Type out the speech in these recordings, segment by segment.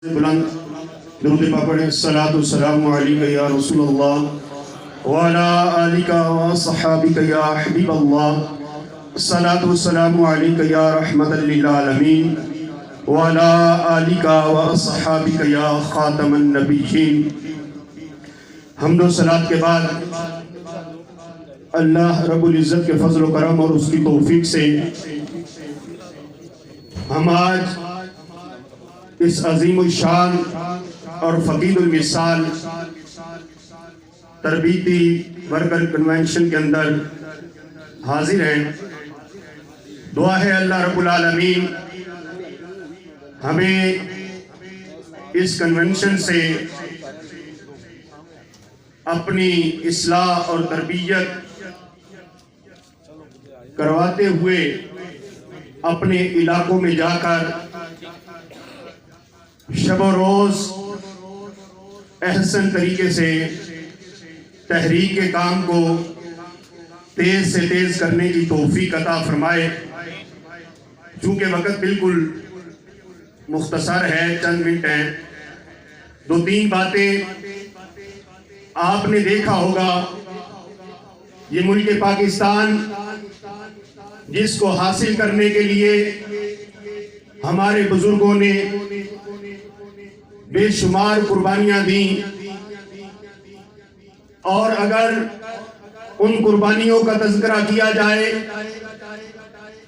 بلند درود پاک پڑھیں۔ الصلاۃ والسلام علیک یا رسول اللہ وعلی آلک و صحابک یا حبیب اللہ۔ الصلاۃ والسلام علیک یا رحمۃ للعالمین وعلی آلک و صحابک یا خاتم النبیین۔ حمد و صلاۃ کے بعد اللہ رب العزت کے فضل و کرم اور اس کی توفیق سے ہم آج اس عظیم الشان اور فقید المثال تربیتی ورکر کنونشن کے اندر حاضر ہیں۔ دعا ہے اللہ رب العالمین ہمیں اس کنونشن سے اپنی اصلاح اور تربیت کرواتے ہوئے اپنے علاقوں میں جا کر شب و روز احسن طریقے سے تحریک کے کام کو تیز سے تیز کرنے کی توفیق عطا فرمائے۔ چونکہ وقت بالکل مختصر ہے، چند منٹ ہیں، دو تین باتیں آپ نے دیکھا ہوگا۔ یہ ملک پاکستان جس کو حاصل کرنے کے لیے ہمارے بزرگوں نے بے شمار قربانیاں دیں، اور اگر ان قربانیوں کا تذکرہ کیا جائے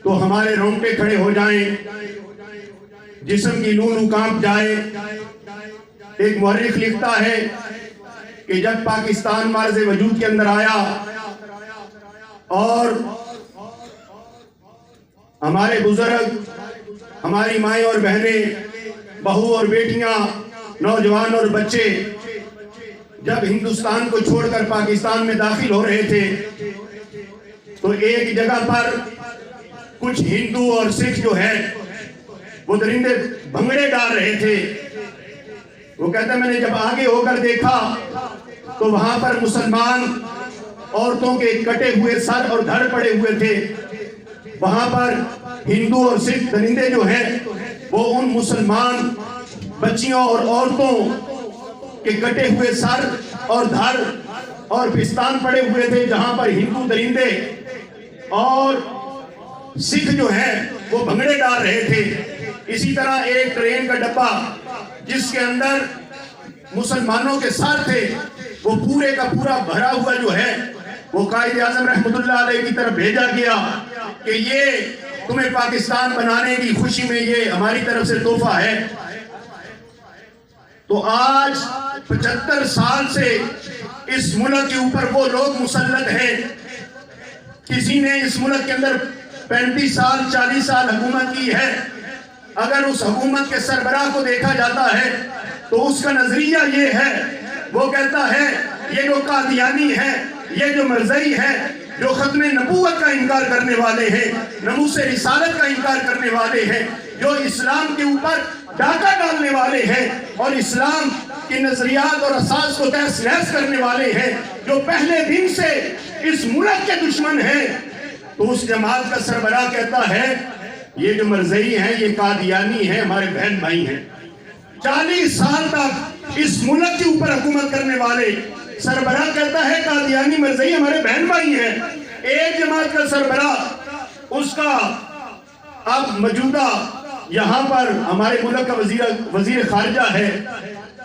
تو ہمارے رونگٹے کھڑے ہو جائیں، جسم کی لو کانپ جائے۔ ایک مورخ لکھتا ہے کہ جب پاکستان معرض وجود کے اندر آیا اور ہمارے بزرگ، ہماری مائیں اور بہنیں، بہو اور بیٹیاں، نوجوان اور بچے جب ہندوستان کو چھوڑ کر پاکستان میں داخل ہو رہے تھے تو ایک جگہ پر کچھ ہندو اور سکھ جو ہے وہ درندے بھنگڑے ڈال رہے تھے۔ وہ کہتا ہے میں نے جب آگے ہو کر دیکھا تو وہاں پر مسلمان عورتوں کے کٹے ہوئے سر اور دھڑ پڑے ہوئے تھے۔ وہاں پر ہندو اور سکھ درندے جو ہیں وہ ان مسلمان بچیوں اور عورتوں کے کٹے ہوئے سر اور دھڑ اور پستان پڑے ہوئے تھے، جہاں پر ہندو درندے اور سکھ جو ہیں وہ بھنگڑے ڈال رہے تھے۔ اسی طرح ایک ٹرین کا ڈبہ جس کے اندر مسلمانوں کے سر تھے وہ پورے کا پورا بھرا ہوا جو ہے وہ قائد اعظم رحمۃ اللہ علیہ کی طرف بھیجا گیا کہ یہ تمہیں پاکستان بنانے کی خوشی میں یہ ہماری طرف سے تحفہ ہے۔ تو آج 75 سال سے اس ملک کے اوپر وہ لوگ مسلط ہیں۔ کسی نے اس ملک کے اندر 35 سال 40 سال حکومت کی ہے۔ اگر اس حکومت کے سربراہ کو دیکھا جاتا ہے تو اس کا نظریہ یہ ہے، وہ کہتا ہے یہ جو قادیانی ہے، یہ جو مرزائی ہے، جو ختم نبوت کا انکار کرنے والے ہیں، ناموس رسالت کا انکار کرنے والے ہیں، جو اسلام کے اوپر ڈاکہ ڈالنے والے ہیں اور اسلام کے نظریات اور اساس کو تہس نہس کرنے والے ہیں، جو پہلے دن سے اس ملک کے دشمن ہیں، تو اس جماعت کا سربراہ کہتا ہے یہ جو مرزائی ہیں، یہ قادیانی ہیں، ہمارے بہن بھائی ہیں۔ 40 سال تک اس ملک کے اوپر حکومت کرنے والے سربراہ کہتا ہے قادیانی مرزائی ہمارے بہن بھائی ہیں۔ ایک جماعت کا سربراہ، اس کا اب موجودہ یہاں پر ہمارے ملک کا وزیر خارجہ ہے،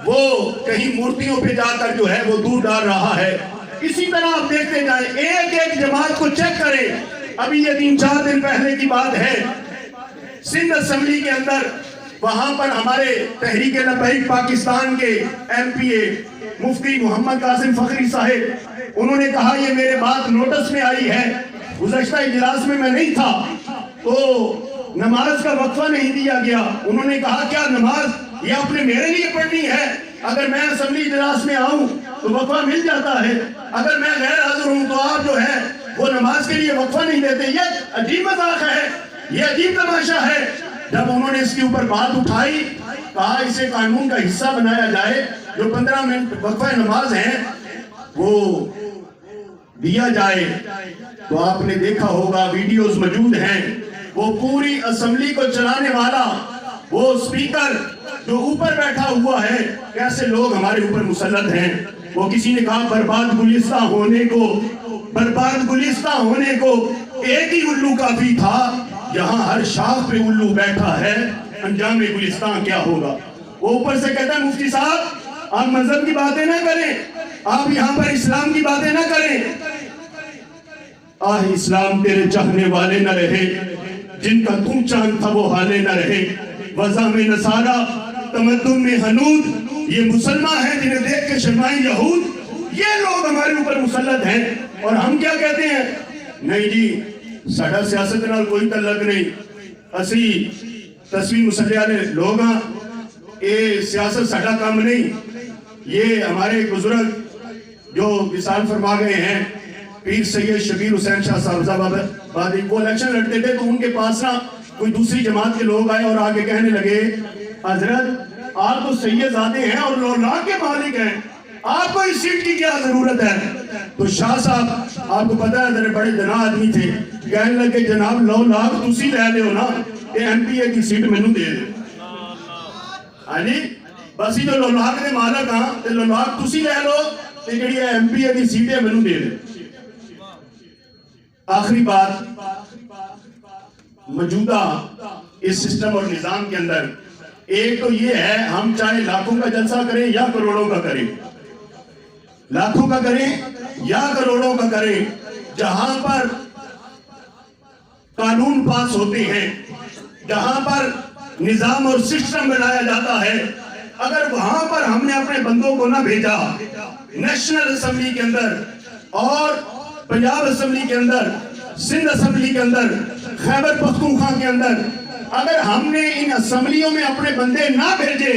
وہ کہیں مورتیوں پہ جا کر جو ہے وہ دودھ ڈال رہا ہے۔ اسی طرح آپ دیکھتے جائیں، ایک ایک جماعت کو چیک کریں۔ ابھی یہ 3-4 دن پہلے کی بات ہے، سندھ اسمبلی کے اندر وہاں پر ہمارے تحریک لبیک پاکستان کے ایم پی اے مفتی محمد قاسم فخری صاحب، انہوں نے کہا یہ میرے بات نوٹس میں آئی ہے، گزشتہ اجلاس میں نہیں تھا تو نماز کا وقفہ نہیں دیا گیا۔ انہوں نے کہا کیا نماز یہ اپنے میرے لیے پڑھنی ہے؟ اگر میں اسمبلی اجلاس میں آؤں تو وقفہ مل جاتا ہے، اگر میں غیر حاضر ہوں تو آپ جو ہے وہ نماز کے لیے وقفہ نہیں دیتے۔ یہ عجیب مذاق ہے، یہ عجیب تماشا ہے۔ جب انہوں نے اس کے اوپر بات اٹھائی، کہا اسے قانون کا حصہ بنایا جائے، جو 15 منٹ وقفہ نماز ہیں وہ دیا جائے، تو آپ نے دیکھا ہوگا، ویڈیوز موجود ہیں، وہ پوری اسمبلی کو چلانے والا وہ اسپیکر جو اوپر بیٹھا ہوا ہے، کیسے لوگ ہمارے اوپر مسلط ہیں. وہ کسی نے کہا برباد گلستہ ہونے کو ایک ہی الو کافی تھا. یہاں ہر شاخ پہ الو بیٹھا ہے، انجام گلستان کیا ہوگا. وہ اوپر سے کہتا ہے مفتی صاحب آپ مذہب کی باتیں نہ کریں، آپ یہاں پر اسلام کی باتیں نہ کریں. آہ اسلام تیرے چاہنے والے نہ رہے، جن کا تو چاند تھا وہ حالے نہ رہے. وضع میں نصارہ تمدن میں حنود، یہ مسلمان ہیں جنہیں دیکھ کے شرمائیں یہود. یہ لوگ ہمارے اوپر مسلط ہیں اور ہم کیا کہتے ہیں؟ نہیں جی ساڑھا سیاست نال کوئی تعلق نہیں، اسی تصویر مسلح والے لوگ ہاں، یہ سیاست ساڑھا کام نہیں. یہ ہمارے بزرگ جو وصال فرما گئے ہیں پیر سید شبیر حسین شاہ صاحب بادی، وہ الیکشن لڑتے تھے تو ان کے پاس نا کوئی دوسری جماعت کے لوگ آئے اور آگے کہنے لگے حضرت آپ تو سید زادے ہیں اور لو لاکھ کے مالک ہیں، آپ کو اس سیٹ کی کیا ضرورت ہے؟ تو شاہ صاحب آپ کو پتہ ہے ذرا بڑے جناح آدمی تھے، کہنے لگے جناب 9 لاکھ تسی لے لے ہو نا، یہ ایم پی اے کی سیٹ میں نو دے دے. ہاں جی بس ہی جو 9 لاکھ دے مالک ہاں تے 9 لاکھ تسی لے لو تے جڑی ایم پی اے کی سیٹ ہے میں نو دے دے. آخری بات، موجودہ اس سسٹم اور نظام کے اندر ایک تو یہ ہے ہم چاہے لاکھوں کا جلسہ کریں یا کروڑوں کا کریں، لاکھوں کا کریں یا کروڑوں کا کریں، جہاں پر قانون پاس ہوتے ہیں، جہاں پر نظام اور سسٹم بنایا جاتا ہے، اگر وہاں پر ہم نے اپنے بندوں کو نہ بھیجا، نیشنل اسمبلی کے اندر اور پنجاب اسمبلی کے اندر، سندھ اسمبلی کے اندر، خیبر پختونخوا کے اندر، اگر ہم نے ان اسمبلیوں میں اپنے بندے نہ بھیجے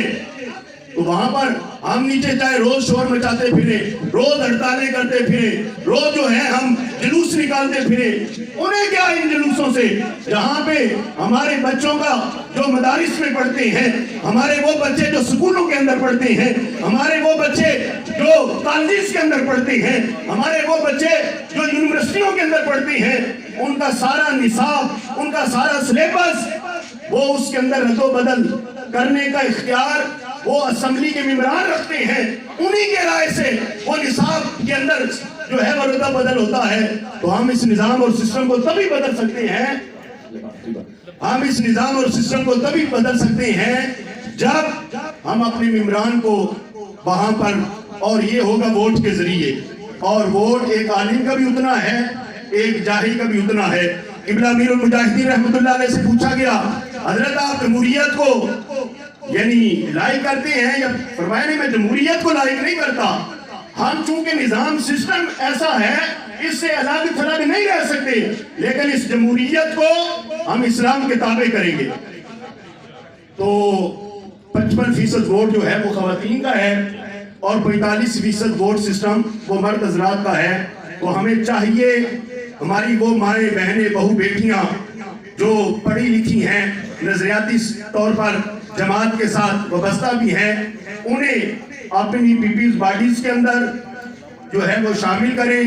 تو وہاں پر ہم نیچے چاہے روز شور مچاتے پھرے، روز ہڑتالیں کرتے پھرے، روز جو ہے ہم جلوس نکالتے پھرے، انہیں کیا ان جلوسوں سے؟ جہاں پہ ہمارے بچوں کا جو مدارس میں پڑھتے ہیں، ہمارے وہ بچے جو سکولوں کے اندر پڑھتے ہیں، ہمارے وہ بچے جو کالجز کے اندر پڑھتے ہیں، ہمارے وہ بچے جو یونیورسٹیوں کے اندر پڑھتے ہیں، ان کا سارا نصاب، ان کا سارا سلیبس وہ اس کے اندر رد و بدل کرنے کا اختیار وہ اسمبلی کے ممبران رکھتے ہیں. انہی کے رائے سے وہ نصاب کے اندر جو ہے وہ رد و بدل ہوتا ہے. تو ہم اس نظام اور سسٹم کو تبھی بدل سکتے ہیں، ہم اس نظام اور سسٹم کو تبھی بدل سکتے ہیں جب ہم اپنے ممبران کو وہاں پر، اور یہ ہوگا ووٹ کے ذریعے. اور ووٹ ایک عالم کا بھی اتنا ہے، ایک جاہل کا بھی اتنا ہے. قبلہ امیر المجاہدین رحمت اللہ علیہ سے پوچھا گیا حضرت آپ جمہوریت کو یعنی لائق کرتے ہیں؟ یا فرمایا نہیں میں جمہوریت کو لائق نہیں کرتا، ہم چونکہ نظام سسٹم ایسا ہے اس سے الگ تھلگ نہیں رہ سکتے، لیکن اس جمہوریت کو ہم اسلام کے تابع کریں گے. تو 55% ووٹ جو ہے وہ خواتین کا ہے اور 45% ووٹ سسٹم وہ مرد حضرات کا ہے. تو ہمیں چاہیے ہماری وہ مائیں بہنیں بہو بیٹیاں جو پڑھی لکھی ہیں، نظریاتی طور پر جماعت کے ساتھ وابستہ بھی ہیں، انہیں اپنی پیپلز باڈیز کے اندر جو ہے وہ شامل کریں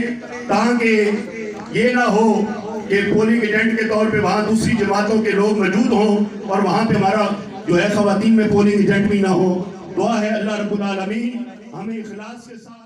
تاکہ یہ نہ ہو کہ پولنگ ایجنٹ کے طور پہ وہاں دوسری جماعتوں کے لوگ موجود ہوں اور وہاں پہ ہمارا جو ہے خواتین میں پولنگ ایجنٹ بھی نہ ہو. دعا ہے اللہ رب العالمین ہمیں اخلاص کے ساتھ